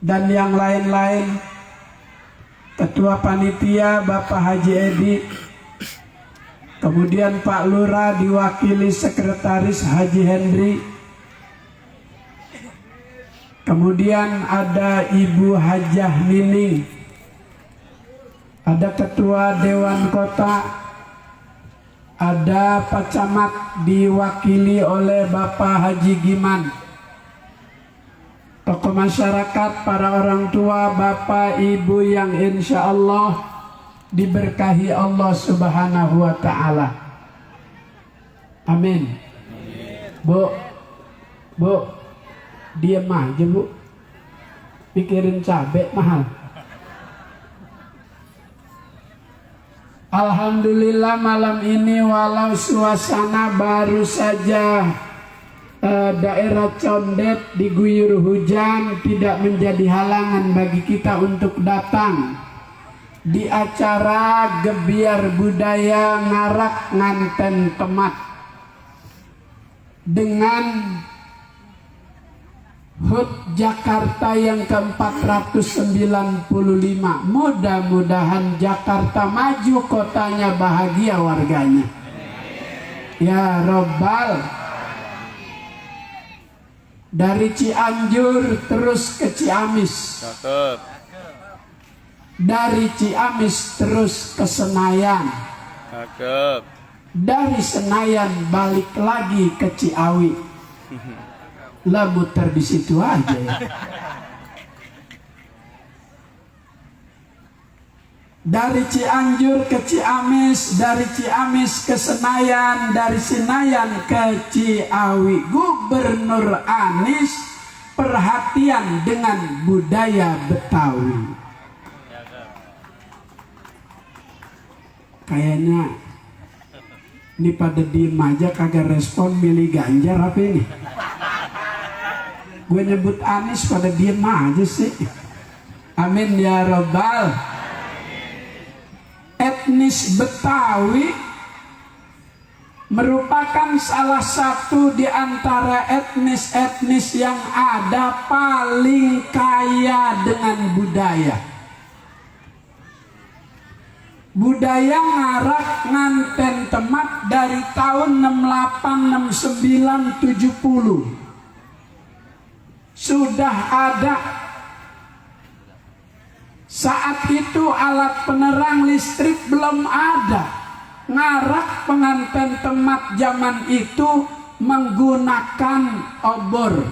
dan yang lain-lain, Ketua Panitia Bapak Haji Edi, kemudian Pak Lurah diwakili Sekretaris Haji Hendri, kemudian ada Ibu Hajah Nining, ada Ketua Dewan Kota, ada Pak Camat diwakili oleh Bapak Haji Giman, tokoh masyarakat, para orang tua, bapak, ibu yang insya Allah diberkahi Allah Subhanahu wa Ta'ala. Amin. Bu, diam aja bu, pikirin cabai mahal. Alhamdulillah malam ini walau suasana baru saja daerah Condet diguyur hujan, tidak menjadi halangan bagi kita untuk datang di acara Gebiar Budaya Ngarak Nganten Temat dengan HUT Jakarta yang ke-495. Mudah-mudahan Jakarta maju, kotanya bahagia warganya. Ya Robbal. Dari Cianjur terus ke Ciamis. Cakep. Dari Ciamis terus ke Senayan. Cakep. Dari Senayan balik lagi ke Ciawi. Lah muter di situ aja ya. Dari Cianjur ke Ciamis, dari Ciamis ke Senayan, dari Senayan ke Ciawi. Gubernur Anies perhatian dengan budaya Betawi. Kayaknya ini pada diem aja, kagak respon, milih Ganjar apa ini? Gue nyebut Anies pada diem aja sih. Amin ya Rabbal. Etnis Betawi merupakan salah satu di antara etnis-etnis yang ada paling kaya dengan budaya. Budaya Ngarak Nganten Temat dari tahun 68, 69, 70 sudah ada. Saat itu alat penerang listrik belum ada. Ngarak pengantin Temat zaman itu menggunakan obor,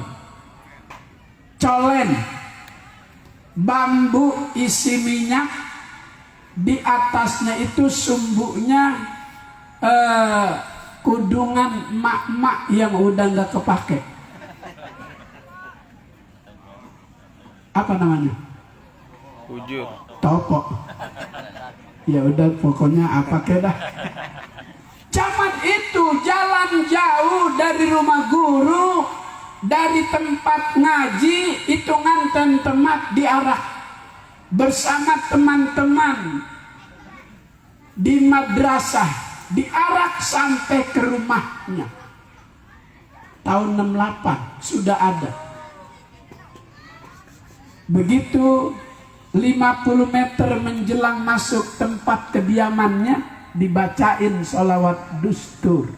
colen, bambu isi minyak, di atasnya itu sumbunya kudungan mak-mak yang udah nggak kepake. Apa namanya? Ujur. Toko. Ya udah pokoknya apa kedah. Zaman itu jalan jauh dari rumah guru, dari tempat ngaji itu Nganten Temat diarah bersama teman-teman di madrasah, diarak sampai ke rumahnya. Tahun 68 sudah ada. Begitu 50 meter menjelang masuk tempat kediamannya, dibacain sholawat dustur.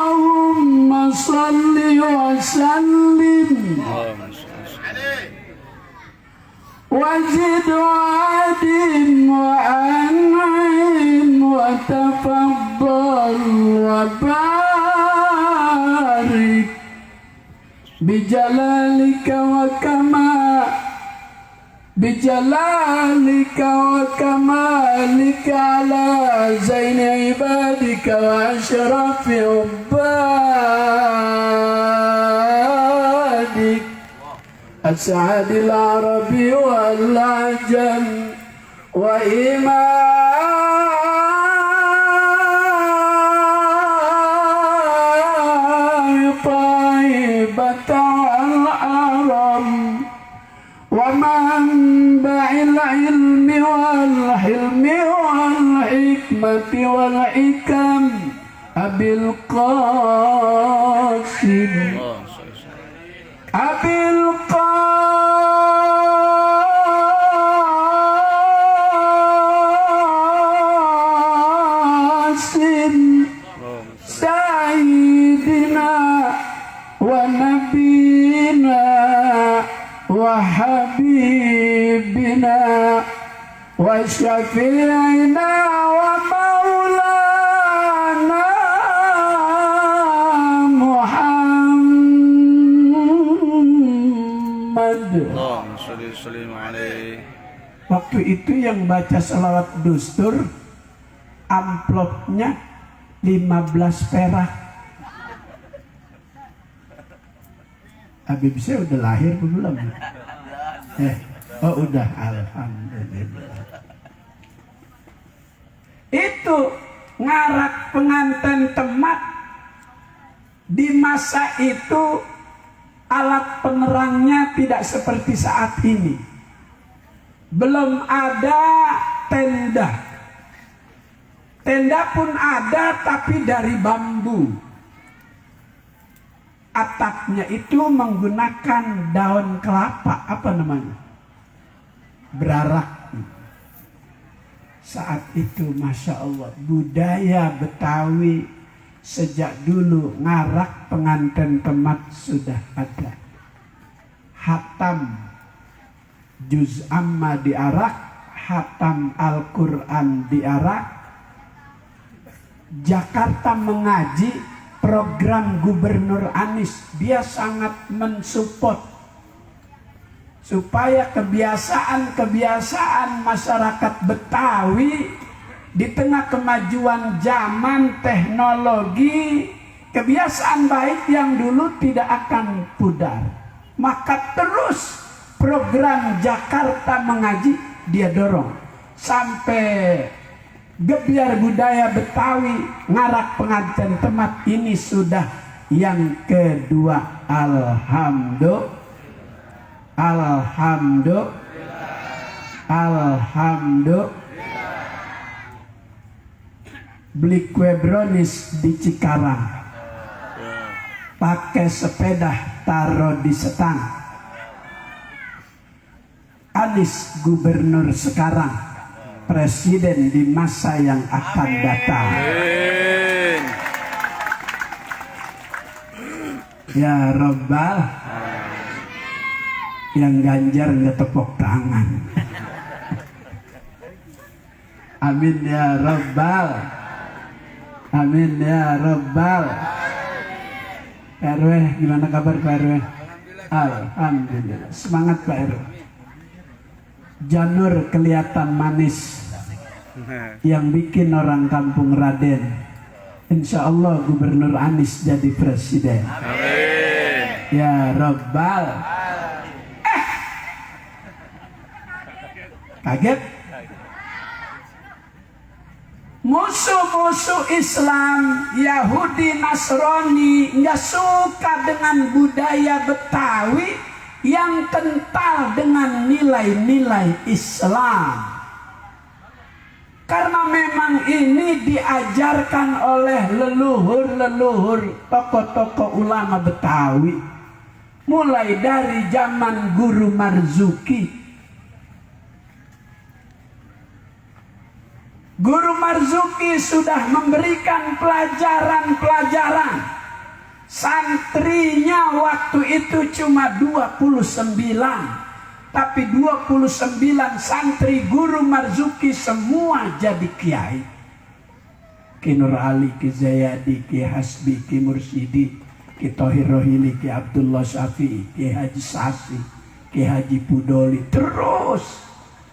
Allahumma salli wa sallim wajid wa'adim wa'an'im wa tafaddal wa barik bijalalika wa kamalika ala zaini ibadika wa ashrafi ubadik as'adil arabi wal ajam wa imam taibata al aram wa manba'il ilmi wal hilm jami'ul hikmati wal hikam Abil Qasim Oh, sorry. Abil Qasim Oh, Sayyidina wa nabina wa habibina wa syafi'ina wa maulana Muhammad. Allahumma sholli sallim alaihi. Waktu itu yang baca salawat dustur amplopnya 15 perak. Habib saya udah lahir belum? Oh udah, alhamdulillah. Itu ngarak pengantin temat di masa itu alat penerangnya tidak seperti saat ini. Belum ada tenda. Tenda pun ada tapi dari bambu. Atapnya itu menggunakan daun kelapa, apa namanya? Berarak. Saat itu Masya Allah budaya Betawi sejak dulu ngarak pengantin temat sudah ada. Hatam juz amma diarak, hatam Al-Quran diarak. Jakarta mengaji program Gubernur Anies, dia sangat mensupport supaya kebiasaan-kebiasaan masyarakat Betawi di tengah kemajuan zaman teknologi, kebiasaan baik yang dulu tidak akan pudar. Maka terus program Jakarta mengaji dia dorong sampai gebiar budaya Betawi ngarak pengantin temat ini sudah yang kedua. Alhamdulillah. Beli kue brownies di Cikarang, pakai sepeda taruh di setang. Anies gubernur sekarang, presiden di masa yang akan datang. Amin. Ya Rabbal, yang Ganjar nggak tepuk tangan. Amin ya Rabbal. Amin ya Rabbal. Pak RW, gimana kabar Pak RW? Alhamdulillah. Semangat Pak RW. Janur kelihatan manis yang bikin orang kampung Raden. Insya Allah Gubernur Anies jadi presiden. Amin. Ya Rabbal. Kaget? Musuh-musuh Islam, Yahudi, Nasrani nggak suka dengan budaya Betawi yang kental dengan nilai-nilai Islam. Karena memang ini diajarkan oleh leluhur-leluhur tokoh-tokoh ulama Betawi. Mulai dari zaman Guru Marzuki. Guru Marzuki sudah memberikan pelajaran-pelajaran. Santrinya waktu itu cuma 29. Tapi 29 santri Guru Marzuki semua jadi kiai. Ki Nur Ali, Ki Zayadi, Ki Hasbi, Ki Mursidi, Ki Thohir Rohili, Ki Abdullah Syafi'i, Ki Haji Sasi, Ki Haji Pudoli. Terus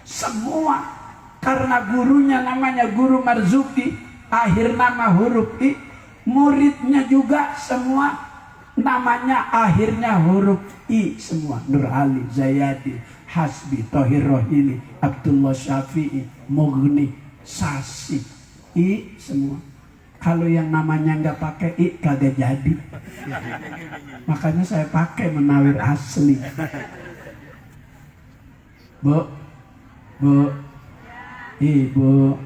semua. Karena gurunya namanya Guru Marzuki, akhir nama huruf I, muridnya juga semua namanya akhirnya huruf I semua. Nur Ali, Zayadi, Hasbi, Thohir Rohili, Abdullah Syafi'i, Mughni, Sasi, I semua. Kalau yang namanya nggak pakai I kagak jadi. Makanya saya pakai Menawir asli. Bu, Ibu,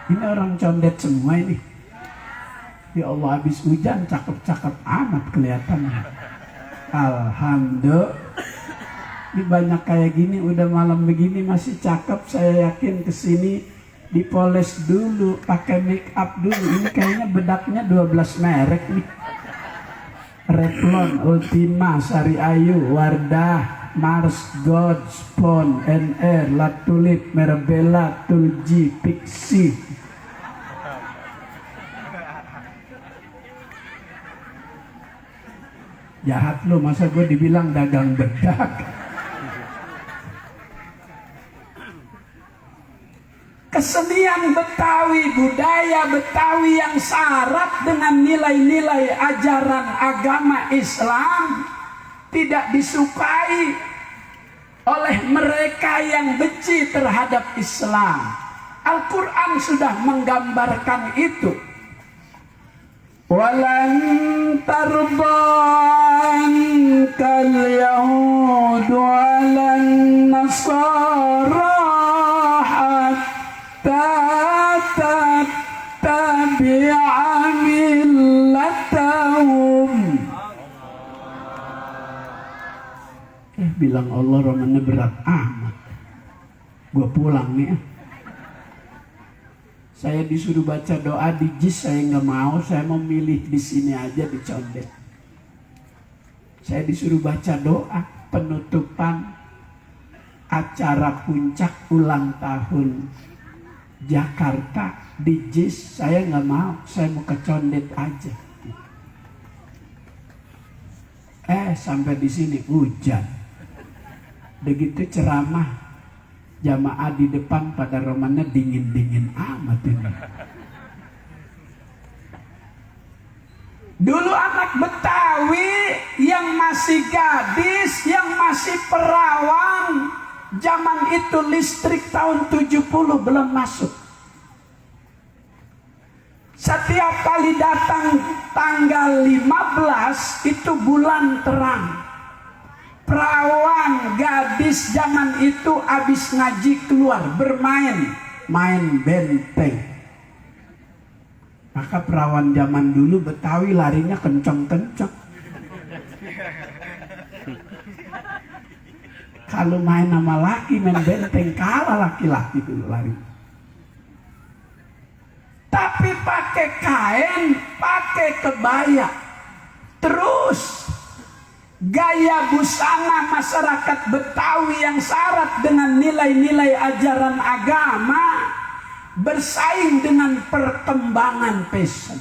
ini orang condet semua ini. Ya Allah, habis hujan cakep-cakep amat kelihatannya. Alhamdulillah. Ini banyak kayak gini, udah malam begini masih cakep. Saya yakin kesini dipoles dulu, pakai make up dulu. Ini kayaknya bedaknya 12 merek nih. Revlon, Ultima, Sari Ayu, Wardah, Mars, God, Spon, NR, La Tulip, Merabella, Tulji, Pixie. Jahat lo, masa gue dibilang dagang bedak. Kesenian Betawi, budaya Betawi yang syarat dengan nilai-nilai ajaran agama Islam tidak disukai oleh mereka yang benci terhadap Islam. Al-Quran sudah menggambarkan itu. Walan tarbankal yahud walan nasara tattabi'a millatahum. Bilang Allah romannya berat amat. Gua pulang nih. Saya disuruh baca doa di JIS, saya nggak mau. Saya mau milih di sini aja di Condet. Saya disuruh baca doa penutupan acara puncak ulang tahun Jakarta di JIS. Saya nggak mau, saya mau ke Condet aja. Sampai di sini hujan. Begitu ceramah, jamaah di depan pada romannya dingin-dingin amat ini. Dulu anak Betawi yang masih gadis, yang masih perawan, zaman itu listrik tahun 70 belum masuk. Setiap kali datang tanggal 15 itu bulan terang. Perawan gadis zaman itu habis ngaji keluar bermain, main benteng. Maka perawan zaman dulu Betawi larinya kenceng-kenceng. Kalau main sama laki main benteng kalah laki-laki dulu lari. Tapi pakai kain, pakai kebaya. Terus gaya busana masyarakat Betawi yang syarat dengan nilai-nilai ajaran agama bersaing dengan perkembangan fashion.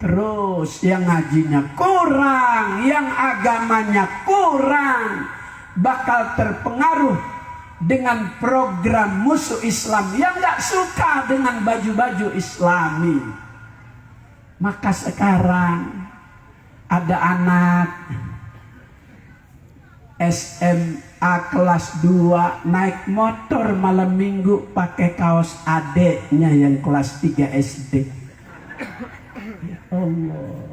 Terus yang ngajinya kurang, yang agamanya kurang, bakal terpengaruh dengan program musuh Islam yang gak suka dengan baju-baju Islami. Maka sekarang ada anak SMA kelas 2 naik motor malam minggu pakai kaos adeknya yang kelas 3 SD. Ya Allah.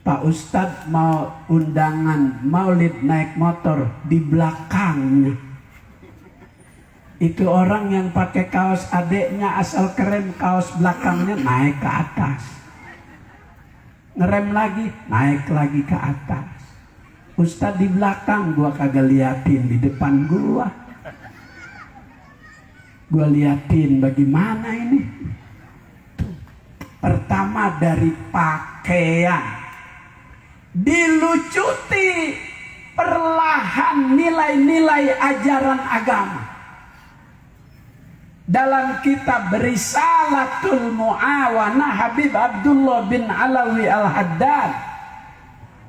Pak Ustadz mau undangan maulid naik motor, di belakangnya itu orang yang pakai kaos adeknya asal keren, kaos belakangnya naik ke atas, ngerem lagi naik lagi ke atas. Ustadz di belakang, gua kagak liatin, di depan gua liatin bagaimana ini. Pertama dari pakaian dilucuti perlahan nilai-nilai ajaran agama. Dalam kitab Risalatul Mu'awanah Habib Abdullah bin Alawi Al-Haddad,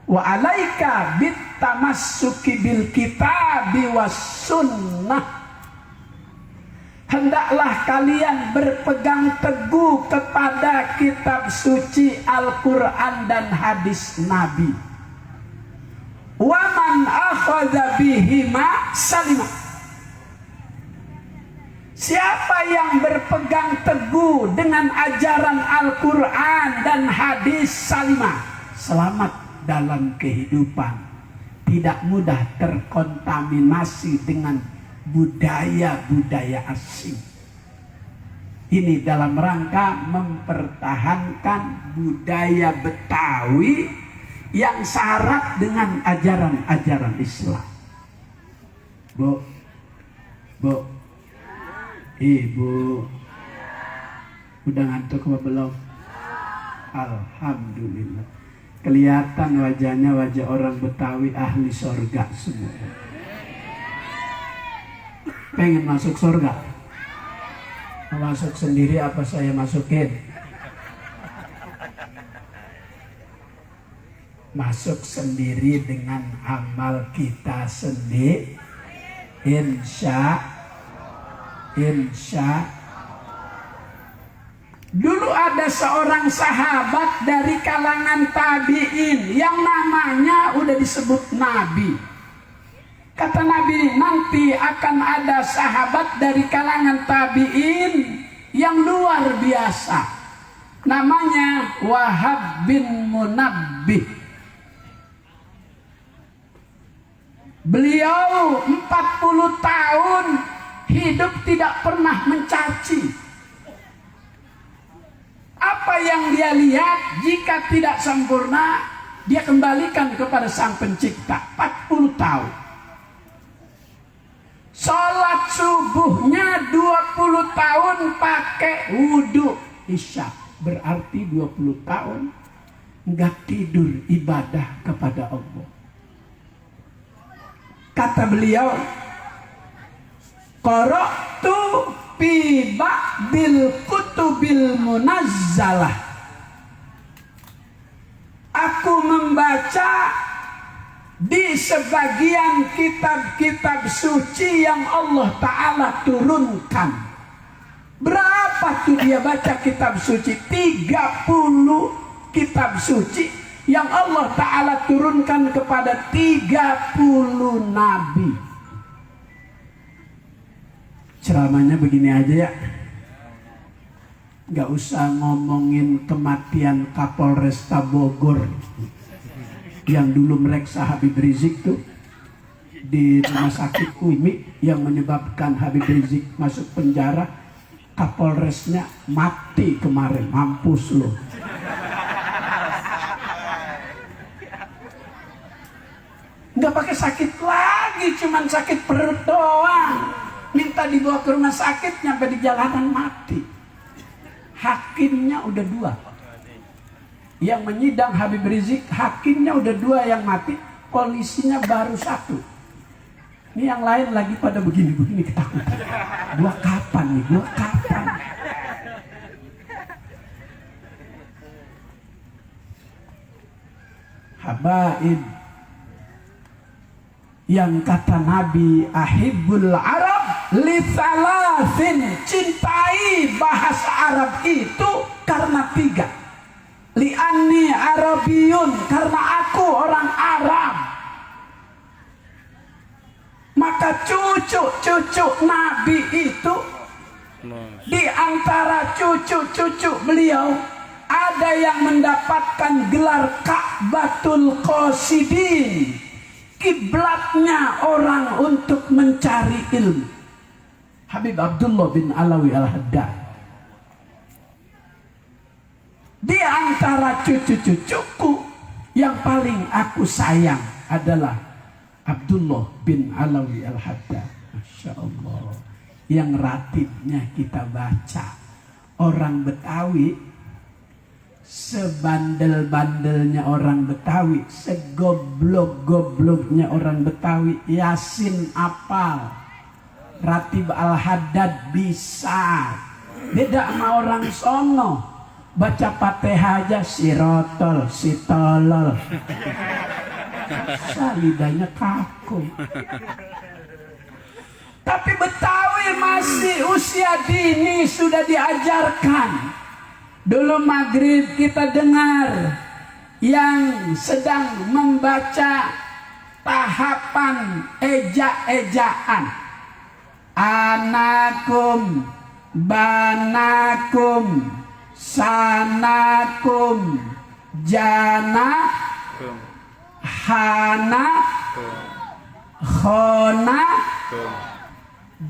wa alaika bitamassuki bil kitabi was sunnah, hendaklah kalian berpegang teguh kepada kitab suci Al-Quran dan hadis Nabi. Wa man akhadha bihima salimah. Siapa yang berpegang teguh dengan ajaran Al-Quran dan hadis salimah, selamat dalam kehidupan. tidak mudah terkontaminasi dengan budaya-budaya asing. Ini dalam rangka mempertahankan budaya Betawi yang syarat dengan ajaran-ajaran Islam. Bu, Ibu, udah ngantuk apa belum? Alhamdulillah. Kelihatan wajahnya wajah orang Betawi ahli sorga semua. Pengen masuk sorga? Masuk sendiri apa saya masukin? Masuk sendiri dengan amal kita sendiri. Insya. Dulu ada seorang sahabat dari kalangan tabi'in yang namanya udah disebut Nabi. Kata Nabi, nanti akan ada sahabat dari kalangan tabi'in yang luar biasa. Namanya Wahab bin Munabbih. Beliau 40 tahun hidup tidak pernah mencaci. Apa yang dia lihat jika tidak sempurna, dia kembalikan kepada Sang Pencipta. 40 tahun. Sholat subuhnya 20 tahun pakai wudhu isya. Berarti 20 tahun enggak tidur ibadah kepada Allah. Kata beliau, qara'tu fi ba'dil kutubil munazzalah. Aku membaca di sebagian kitab-kitab suci yang Allah Ta'ala turunkan. Berapa tuh dia baca kitab suci? 30 kitab suci yang Allah Ta'ala turunkan kepada 30 nabi. Ceramahnya begini aja ya. Gak usah ngomongin kematian Kapolresta Bogor yang dulu mereksa Habib Rizik tuh di rumah sakit UMI, yang menyebabkan Habib Rizik masuk penjara. Kapolresnya mati kemarin, mampus loh. Nggak pakai sakit lagi, cuman sakit perut doang. Minta dibawa ke rumah sakit, nyampe di jalanan mati. Hakimnya udah 2. Yang menyidang Habib Rizik, hakimnya udah 2 yang mati, polisinya baru 1. Ini yang lain lagi pada begini-begini ketakutan. Gua kapan nih? Gua kapan? Habaib, yang kata Nabi, ahibbul Arab li thalathin, cintai bahasa Arab itu karena 3. Li anni Arabiyun, karena aku orang Arab. Maka cucu-cucu Nabi itu, di antara cucu-cucu beliau ada yang mendapatkan gelar Ka'batul Qasidin, kiblatnya orang untuk mencari ilmu. Habib Abdullah bin Alawi Al-Haddad. Di antara cucu-cucuku yang paling aku sayang adalah Abdullah bin Alawi Al-Haddad. Masya Allah. Yang ratibnya kita baca. Orang Betawi, sebandel-bandelnya orang Betawi, segoblok-gobloknya orang Betawi, Yasin apal, Ratib Al-Haddad bisa. Beda sama orang sono, baca Fatihah aja sirotol, sitolol, lidahnya kaku. Tapi Betawi masih usia dini sudah diajarkan. Dulu maghrib kita dengar yang sedang membaca tahapan eja-ejaan. Anakum, banakum, sanakum, jana, hana, Tuh. khona, Tuh.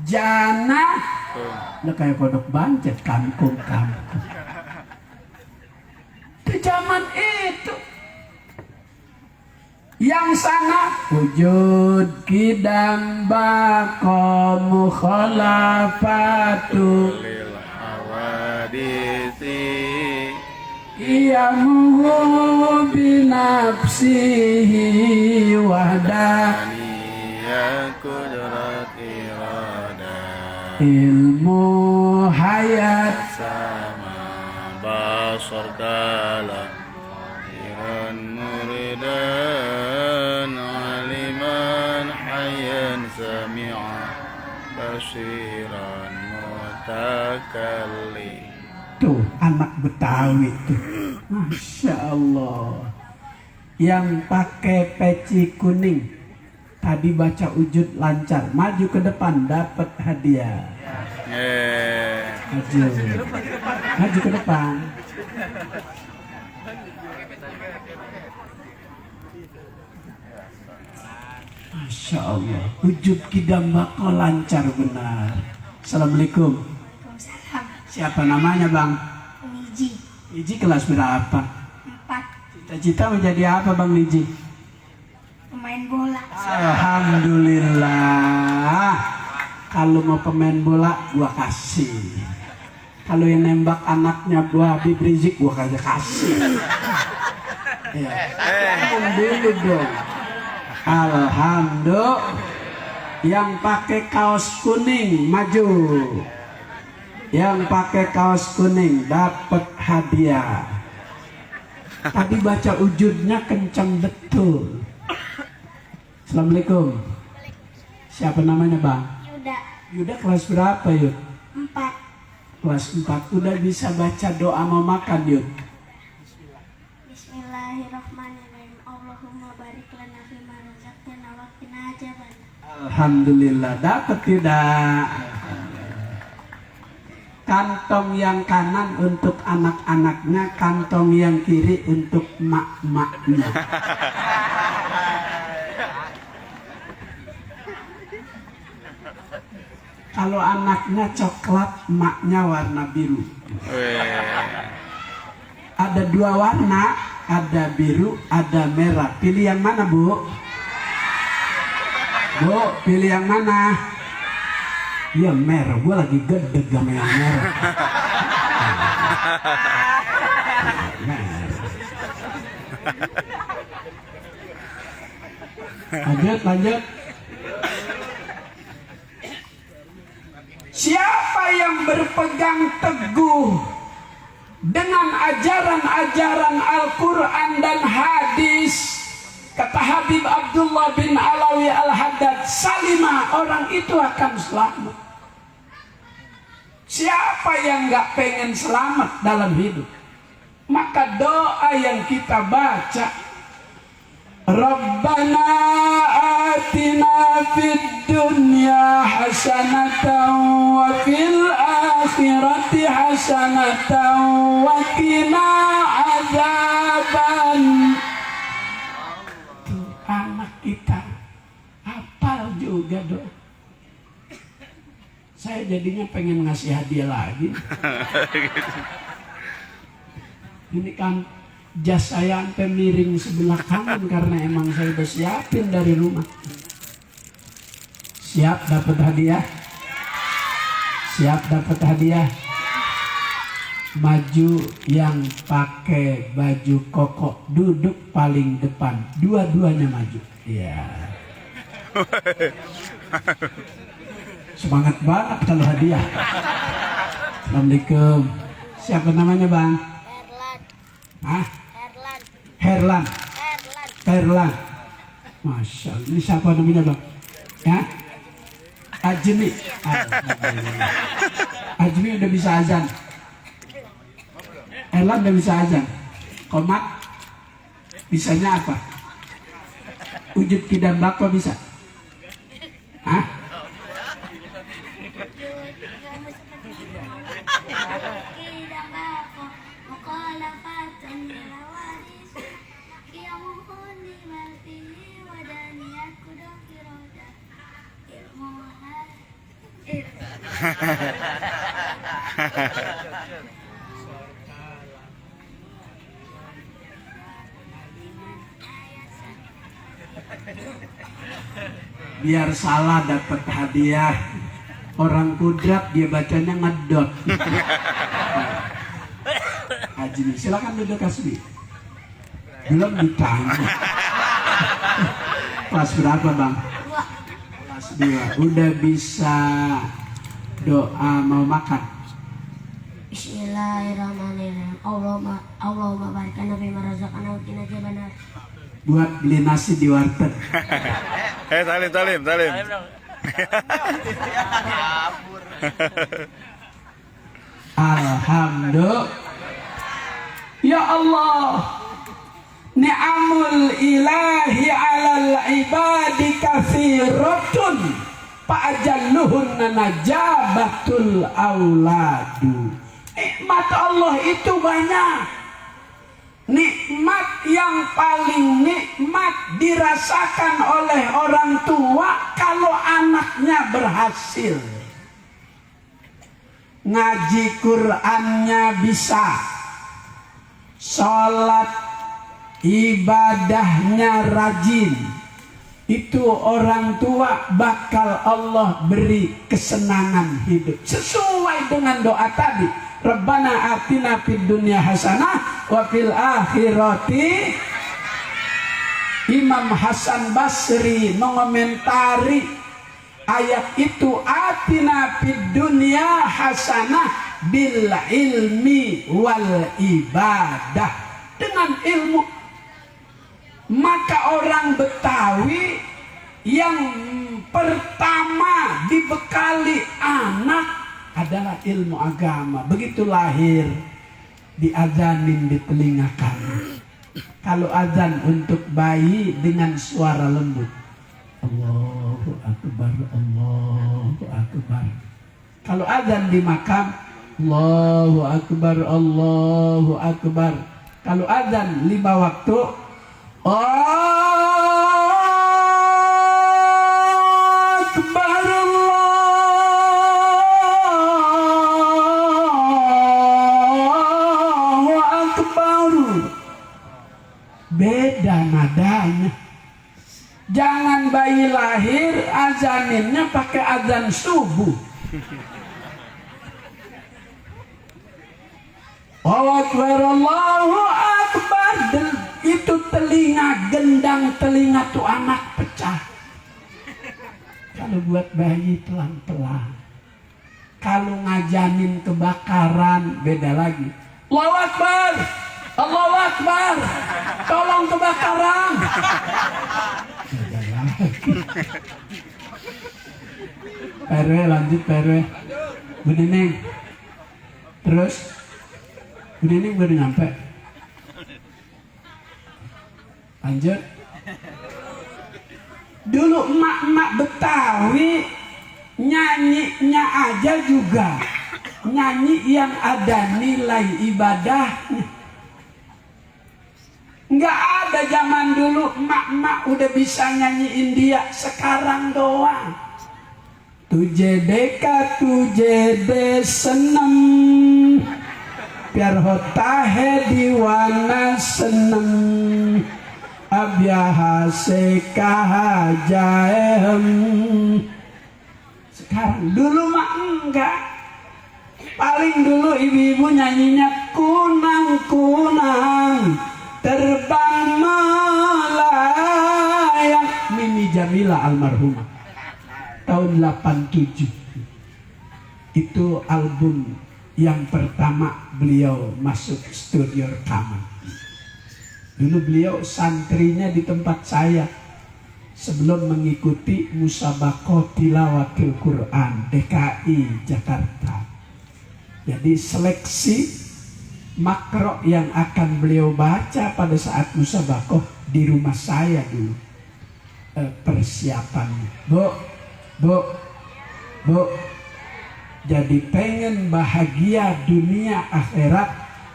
jana. Tuh. Lah kayak kodok bancet, kangkung. Itu zaman itu. Yang sana wujud kidam bako mukhalafatu Lil hawadisi iyamuhu binafsihi wahda Aniya kudrat irada ilmu hayat Sama basar kalam Iran muridan Aliman hayyan sami'a Basiran mutakallim tuh anak Betawi tuh, Masya Allah, yang pakai peci kuning tadi baca ujud lancar, maju ke depan dapat hadiah. Maju ke depan. Masya Allah, ujud kidam bakal lancar benar. Assalamualaikum. Waalaikumsalam. Siapa namanya Bang? Niji Iji kelas berapa? 4 Cita-cita menjadi apa Bang Niji? pemain bola. Alhamdulillah. Kalau mau pemain bola gua kasih. Kalau yang nembak anaknya gua Habib Rizik gua kagak kasih. Ya. Alhamdulillah dong. Alhamdulillah. Yang pakai kaos kuning maju. Yang pakai kaos kuning dapat hadiah. Tadi baca ujudnya kencang betul. Assalamualaikum. Siapa namanya Bang? Yuda Yuda kelas berapa Yud? 4. Kelas 4. Udah bisa baca doa mau makan Yud? Bismillahirrahmanirrahim. Allahumma barik lana fima razaqtana wa qina adzaban. Alhamdulillah dapat tidak? Kantong yang kanan untuk anak-anaknya, kantong yang kiri untuk mak-maknya. Kalau anaknya coklat, maknya warna biru. Ada 2 warna, ada biru, ada merah. Pilih yang mana Bu? Bu, pilih yang mana? Iya merah, gue lagi gede sama yang merah. Lanjut. Siapa yang berpegang teguh dengan ajaran-ajaran Al-Quran dan hadis, kata Habib Abdullah bin Alawi Al-Haddad, salimah, orang itu akan selamat. Siapa yang gak pengen selamat dalam hidup? Maka doa yang kita baca, Rabbana atina fid dunya hasanatan wa fil akhirati hasanatan wa qina adzaban. Tuh, anak kita hafal juga doa. Saya jadinya pengen ngasih hadiah lagi. Ini kan jas saya sampai miring sebelah kanan karena emang saya udah siapin dari rumah. Siap dapat hadiah? Siap dapat hadiah? Maju yang pakai baju koko duduk paling depan, dua-duanya maju. Iya. Semangat banget kalau hadiah. Assalamualaikum. Siapa namanya Bang? Herlan. Hah? Herlan. Herlan. Masya Allah. Ini siapa namanya Bang? Ya? Ajmi. Ajmi udah bisa azan. Herlan udah bisa azan. Komat. Bisanya apa? Ujud kidam bako bisa? Hah? Biar salah dapat hadiah. Orang kudrat dia bacanya ngedot. Haji, silakan duduk Kasbi. Belum ditanya. Kelas berapa bang? Kelas 2. Udah bisa doa mau makan? Bismillahirrahmanirrahim. Allahumma barik lana fima razaqtana wa qina adzabannar. Buat beli nasi di warteg. Talim. Alhamdulillah. Ya Allah, ni'amul ilahi alal ibadi katsiratun fa'ajalluhunna najabatul auladu. Nikmat Allah itu banyak. Nikmat yang paling nikmat dirasakan oleh orang tua kalau anaknya berhasil. Ngaji Qur'annya bisa, sholat ibadahnya rajin, itu orang tua bakal Allah beri kesenangan hidup sesuai dengan doa tadi. Rabbana atina fid dunya hasanah wa fil akhirati. Imam Hasan Basri mengomentari ayat itu, atina fid dunya hasanah bil ilmi wal ibadah. Dengan ilmu. Maka orang Betawi yang pertama dibekali anak adalah ilmu agama. Begitu lahir diazanin di telinga kanan. Kalau azan untuk bayi dengan suara lembut, Allahu Akbar, Allahu Akbar. Kalau azan di makam, Allahu Akbar, Allahu Akbar. Kalau azan 5 waktu, beda nadanya. Jangan bayi lahir azaninnya pakai azan subuh. Allahu Akbar, Allahu Akbar. Itu telinga gendang, telinga tuh anak pecah. Kalau buat bayi pelan-pelan. Kalau ngajanin kebakaran beda lagi. Allahu Akbar, Allahu Akbar, tolong kebakaran. PRW lanjut PRW. Bu Neneng. Terus Bu Neneng baru nyampe. Lanjut. Dulu emak-emak Betawi nyanyinya aja juga nyanyi yang ada nilai ibadahnya. Nggak ada zaman dulu emak-emak udah bisa nyanyiin dia, sekarang doang. Tuje deka tuje de seneng, biar hotahe diwana seneng, abyaha kahajaem. Sekarang dulu mah enggak. Paling dulu ibu-ibu nyanyinya kunang-kunang terbang melayang. Mimi Jamila almarhumah tahun 87. Itu album yang pertama beliau masuk studio rekaman. Dulu beliau santrinya di tempat saya sebelum mengikuti Musabaqah Tilawatil Quran DKI Jakarta. Jadi seleksi makro yang akan beliau baca pada saat Musabaqah di rumah saya dulu. Persiapannya. Bu. Jadi pengen bahagia dunia akhirat,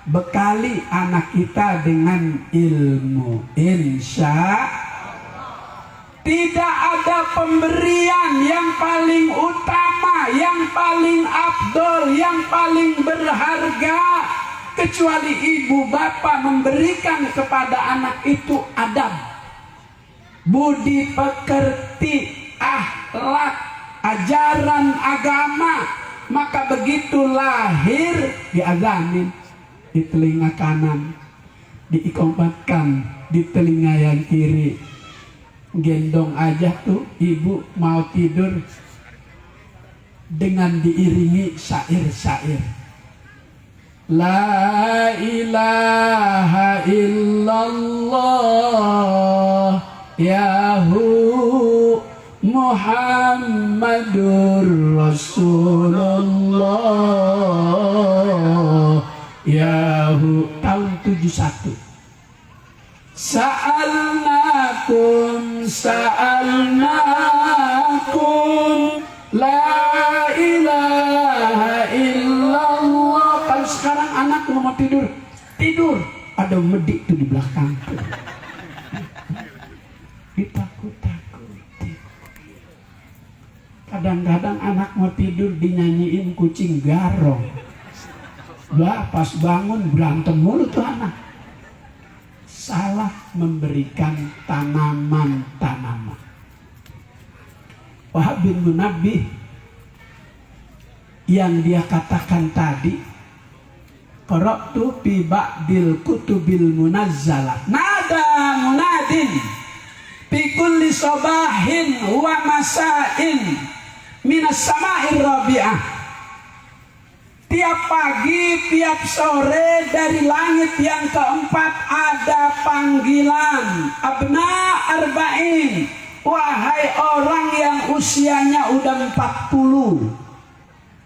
bekali anak kita dengan ilmu. Insya tidak ada pemberian yang paling utama, yang paling hal yang paling berharga. Kecuali ibu bapak memberikan kepada anak itu adab, budi pekerti, akhlak, ajaran agama. Maka begitu lahir diazanin di telinga kanan, diikomatkan di telinga yang kiri. Gendong aja tuh ibu mau tidur dengan diiringi syair-syair. La ilaha illallah Yahu Muhammadur Rasulullah Yahu. Tahun 71. Sa'alnakum la ilaha illallah. Kalau sekarang anak mau tidur ada medik tuh di belakang. Ditakut-takuti. Kadang-kadang anak mau tidur dinyanyiin kucing garong. Wah, pas bangun berantem mulu tuh anak. Salah memberikan tanaman-tanaman. Wahab bin Munabbih yang dia katakan tadi, qara'tu fi ba'dil kutubil munazzalah nada munadin fi kulli sabahin wa masa'in minas sama'ir rabi'ah. Tiap pagi, tiap sore dari langit yang keempat ada panggilan. Abna arba'in, wahai orang yang usianya udah 40.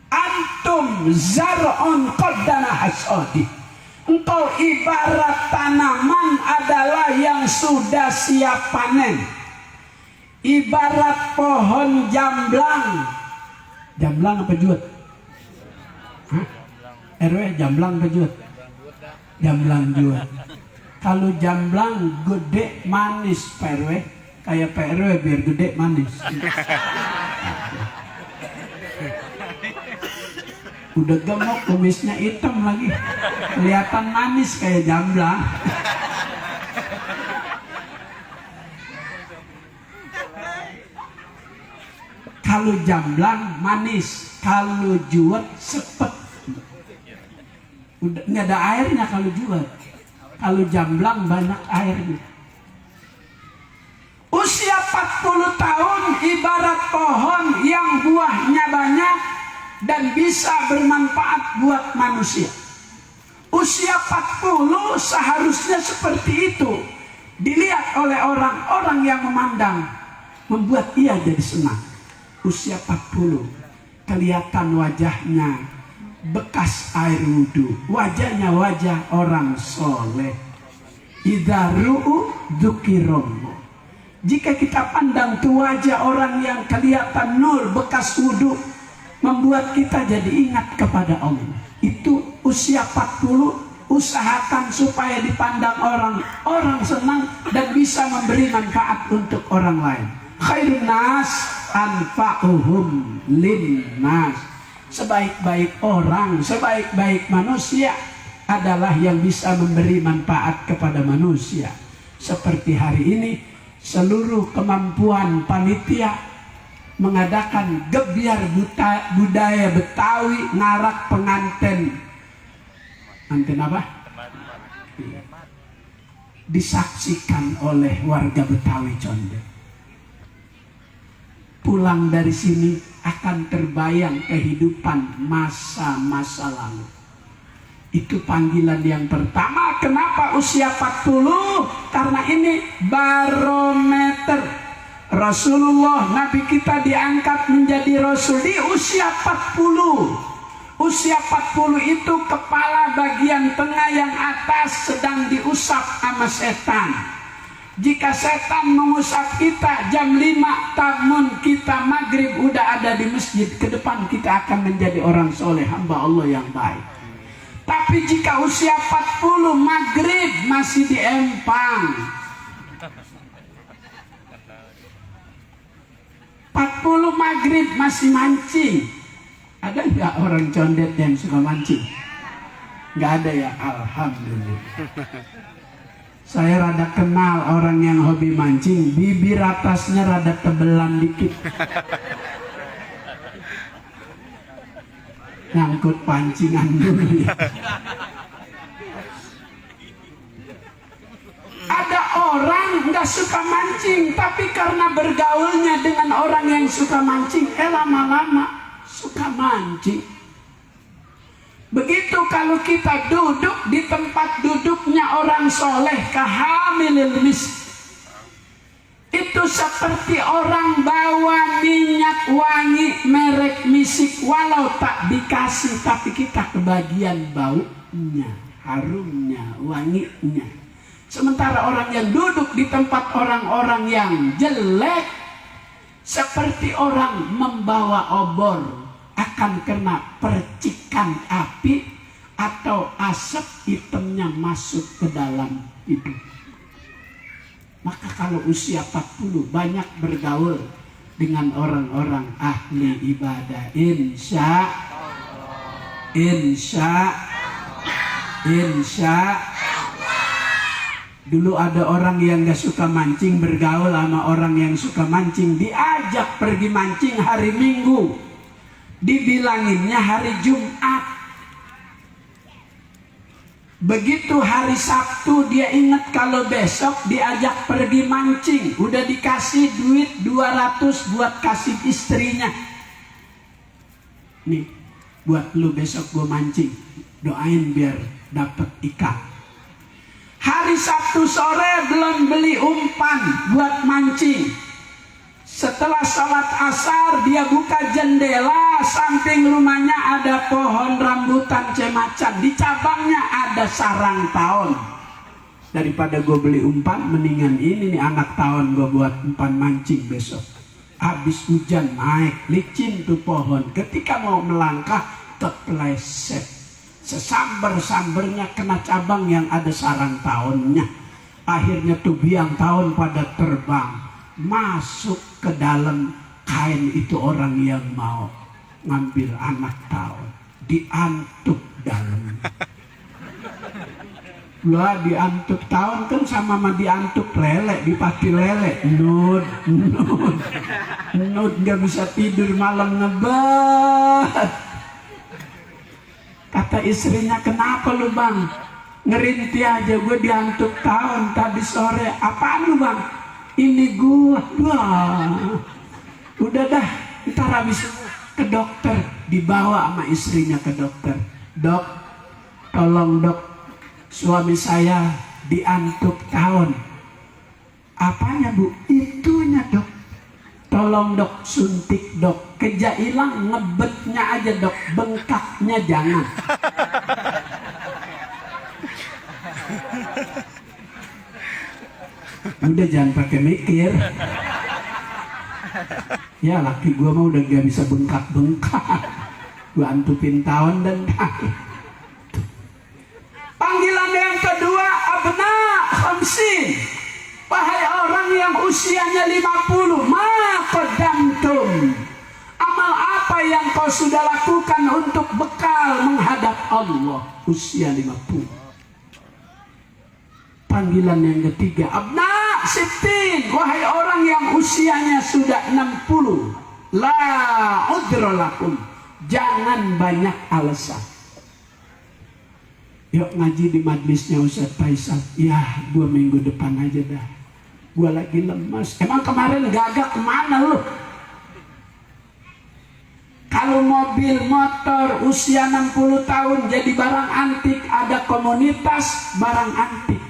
Antum zar'un qaddana hasodi. Engkau ibarat tanaman adalah yang sudah siap panen. Ibarat pohon jamblang. Jamblang apa juut? Hah? RW jamblang apa juut? Jamblang juut. Kalau jamblang gede manis PRW, kayak PRW biar gede manis. Udah gemuk, kumisnya hitam lagi, kelihatan manis kayak jamblang. Kalau jamblang manis, kalau juwet sepet. Udah nggak ada airnya kalau juwet. Kalau jamblang banyak airnya. Usia 40 tahun ibarat pohon yang buahnya banyak dan bisa bermanfaat buat manusia. Usia 40 seharusnya seperti itu. Dilihat oleh orang-orang yang memandang, membuat ia jadi senang. Usia 40 kelihatan wajahnya bekas air wudhu, wajahnya wajah orang soleh. Idza ru'u dzukirallah. Jika kita pandang ke wajah orang yang kelihatan nur bekas wudhu, membuat kita jadi ingat kepada Allah. Itu usia 40, usahakan supaya dipandang orang senang dan bisa memberi manfaat untuk orang lain. Khairun nas anfa'uhum linnas. Sebaik-baik orang, sebaik-baik manusia adalah yang bisa memberi manfaat kepada manusia. Seperti hari ini seluruh kemampuan panitia mengadakan gebiar budaya Betawi ngarak pengantin. Anten apa? Disaksikan oleh warga Betawi Condet. Pulang dari sini akan terbayang kehidupan masa-masa lalu. Itu panggilan yang pertama. Kenapa usia 40? Karena ini barometer. Rasulullah, Nabi kita diangkat menjadi Rasul di usia 40. Usia 40 itu kepala bagian tengah yang atas sedang diusap sama setan. Jika setan mengusap kita jam 5, tamun kita maghrib udah ada di masjid, ke depan kita akan menjadi orang soleh, hamba Allah yang baik. Tapi jika usia 40 maghrib masih di empang, 40 maghrib masih mancing. Ada nggak orang condet yang suka mancing? Nggak ada ya, alhamdulillah. Saya rada kenal orang yang hobi mancing, bibir atasnya rada tebelan dikit. Ngangkut pancingan dulu ya. Ada orang nggak suka mancing, tapi karena bergaulnya dengan orang yang suka mancing, lama-lama suka mancing. Begitu kalau kita duduk di tempat duduknya orang soleh, kahamilil misk, itu seperti orang bawa minyak wangi merek misik, walau tak dikasih tapi kita kebagian baunya, harumnya, wanginya. Sementara orang yang duduk di tempat orang-orang yang jelek, seperti orang membawa obor, akan kena percikan api atau asap hitamnya masuk ke dalam hidung. Maka kalau usia 40 banyak bergaul dengan orang-orang ahli ibadah, insya dulu ada orang yang gak suka mancing bergaul sama orang yang suka mancing, diajak pergi mancing hari Minggu, dibilanginnya hari Jumat. Begitu hari Sabtu dia ingat kalau besok diajak pergi mancing, udah dikasih duit 200 buat kasih istrinya. Nih, buat lu besok gue mancing, doain biar dapet ikan. Hari Sabtu sore belum beli umpan buat mancing. Setelah sholat asar dia buka jendela, samping rumahnya ada pohon rambutan cemacan, di cabangnya ada sarang taon. Daripada gue beli umpan, mendingan ini nih anak taon gue buat umpan mancing besok. Habis hujan naik, licin tuh pohon, ketika mau melangkah kepleset, sesamber-sambernya kena cabang yang ada sarang taonnya. Akhirnya tuh biang taon pada terbang masuk ke dalam kain itu. Orang yang mau ngambil anak taon diantuk dalam. Lah diantuk taon kan sama diantuk lele, dipati lele. Nud gak bisa tidur malam, ngebet. Kata istrinya, kenapa lu bang? Ngerintih aja, gue diantuk taon tadi sore. Apaan lu bang? Ini gua, udah dah, ntar habis ke dokter, dibawa sama istrinya ke dokter. Dok, tolong dok, suami saya diantuk taon. Apanya bu? Itunya dok. Tolong dok, suntik dok. Keja hilang, ngebetnya aja dok, bengkaknya jangan. Udah jangan pakai mikir. Ya laki gua mah udah gak bisa bengkak-bengkak. Gua antupin tahun dan panggilan yang kedua, abna khamsin. Wahai orang yang usianya 50, ma qaddamtum. Amal apa yang kau sudah lakukan untuk bekal menghadap Allah usia 50. Panggilan yang ketiga, abna sittin. Wahai orang yang usianya sudah 60, la udrolakum. Jangan banyak alasan. Yuk ngaji di majlisnya Ustaz Faisal. Ya, gua minggu depan aja dah. Gua lagi lemas. Emang kemarin gagak kemana lu? Kalau mobil motor usia 60 tahun jadi barang antik, ada komunitas barang antik,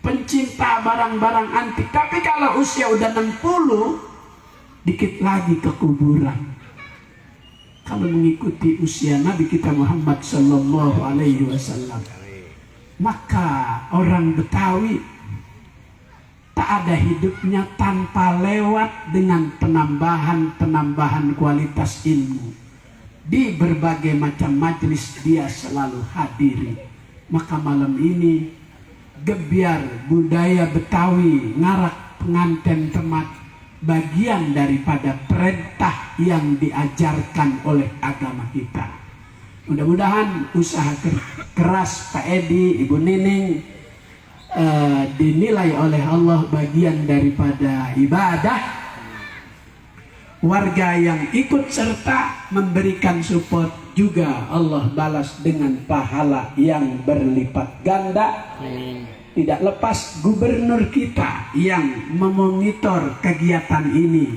pencinta barang-barang antik. Tapi kalau usia udah 60, dikit lagi ke kuburan. Kalau mengikuti usia Nabi kita Muhammad Sallallahu Alaihi Wasallam, maka orang Betawi tak ada hidupnya tanpa lewat dengan penambahan kualitas ilmu. Di berbagai macam majelis dia selalu hadiri. Maka malam ini gebiar budaya Betawi, ngarak pengantin temat bagian daripada perintah yang diajarkan oleh agama kita. Mudah-mudahan usaha keras Pak Edi, Ibu Nining dinilai oleh Allah bagian daripada ibadah. Warga yang ikut serta memberikan support juga Allah balas dengan pahala yang berlipat ganda. Tidak lepas gubernur kita yang memonitor kegiatan ini.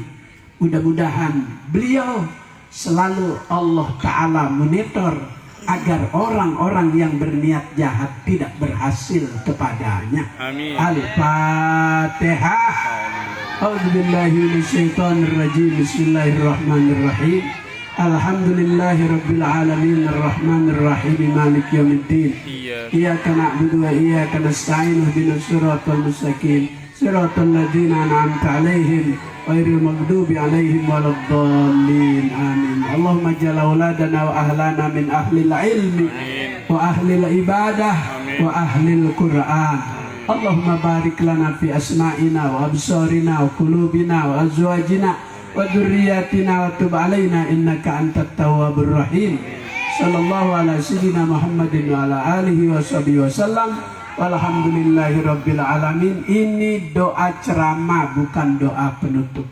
Mudah-mudahan beliau selalu Allah Ta'ala monitor agar orang-orang yang berniat jahat tidak berhasil kepadanya. Amin. Al-Fatihah. A'udzubillahi minasyaitonirrajim. Bismillahirrahmanirrahim. Alhamdulillahirabbil alamin arrahmanir rahim maliki yaumiddin. Iyyaka na'budu wa iyyaka nasta'in ihdinas siratal mustaqim siratal ladzina an'amta 'alaihim ghairil maghdubi 'alaihim waladdallin. Amin. Allahumma ja'al auladana wa ahlana min ahlil ilmi wa ahlil ibadah wa ahlil Qur'an. Allahumma barik lana fi asma'ina wa absarina wa qulubina wa azwajina wa dzurriyyatina wa tub 'alaina innaka antat tawwabur rahim. Sallallahu ala sayyidina Muhammadin wa ala alihi wa sahbihi wasallam. Walhamdulillahi rabbil alamin. Ini doa ceramah, bukan doa penutup.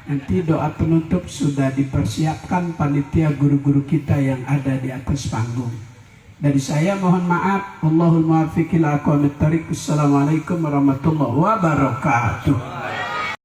Nanti doa penutup sudah dipersiapkan panitia guru-guru kita yang ada di atas panggung. Dari saya mohon maaf. Allahul muwaffiq ila aqwamit thariq. Assalamualaikum warahmatullahi wabarakatuh.